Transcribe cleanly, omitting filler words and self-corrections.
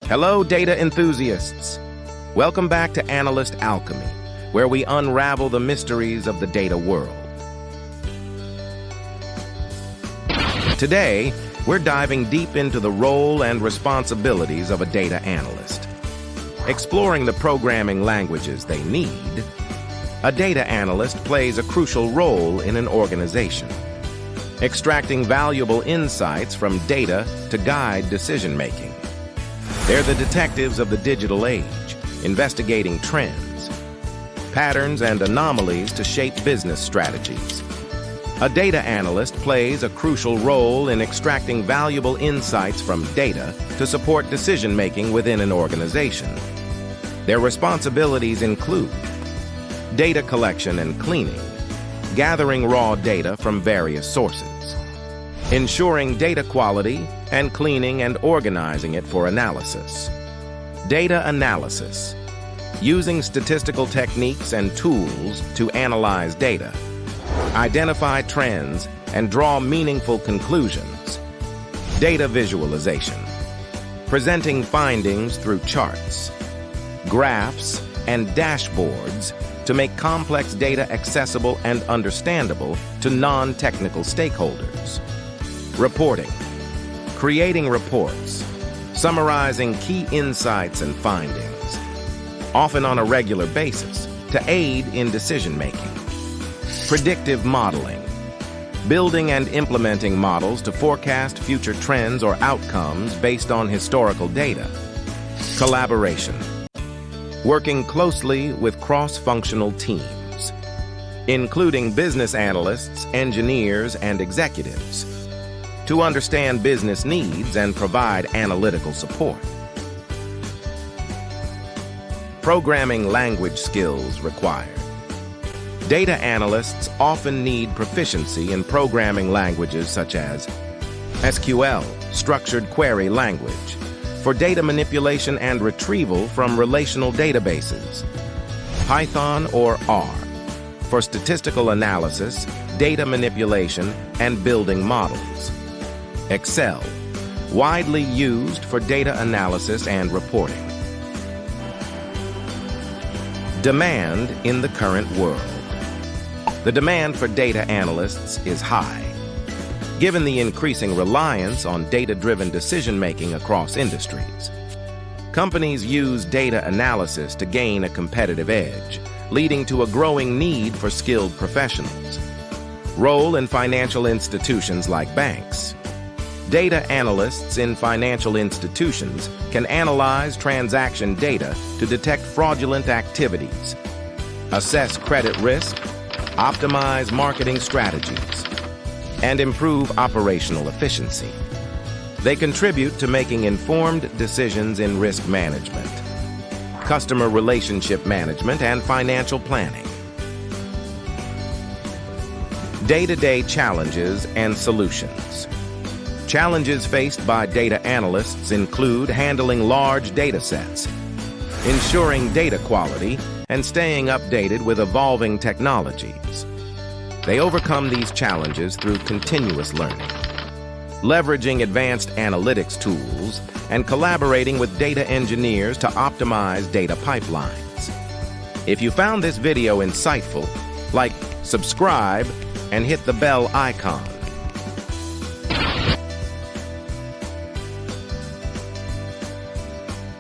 Hello, data enthusiasts. Welcome back to Analyst Alchemy, where we unravel the mysteries of the data world. Today, we're diving deep into the role and responsibilities of a data analyst. Exploring the programming languages they need, a data analyst plays a crucial role in an organization, extracting valuable insights from data to guide decision-making. They're the detectives of the digital age, investigating trends, patterns, and anomalies to shape business strategies. A data analyst plays a crucial role in extracting valuable insights from data to support decision-making within an organization. Their responsibilities include data collection and cleaning, gathering raw data from various sources, ensuring data quality, and cleaning and organizing it for analysis. Data analysis, using statistical techniques and tools to analyze data, identify trends, and draw meaningful conclusions. Data visualization, presenting findings through charts, graphs, and dashboards to make complex data accessible and understandable to non-technical stakeholders. Reporting, creating reports, summarizing key insights and findings, often on a regular basis, to aid in decision-making. Predictive modeling, building and implementing models to forecast future trends or outcomes based on historical data. Collaboration, working closely with cross-functional teams, including business analysts, engineers, and executives, to understand business needs and provide analytical support. Programming language skills required. Data analysts often need proficiency in programming languages such as SQL, structured query language, for data manipulation and retrieval from relational databases, Python or R, for statistical analysis, data manipulation, and building models, Excel, widely used for data analysis and reporting. Demand in the current world. The demand for data analysts is high, given the increasing reliance on data-driven decision-making across industries. Companies use data analysis to gain a competitive edge, leading to a growing need for skilled professionals. Role in financial institutions like banks. Data analysts in financial institutions can analyze transaction data to detect fraudulent activities, assess credit risk, optimize marketing strategies, and improve operational efficiency. They contribute to making informed decisions in risk management, customer relationship management, and financial planning. Day-to-day challenges and solutions. Challenges faced by data analysts include handling large data sets, ensuring data quality, and staying updated with evolving technologies. They overcome these challenges through continuous learning, leveraging advanced analytics tools, and collaborating with data engineers to optimize data pipelines. If you found this video insightful, like, subscribe, and hit the bell icon.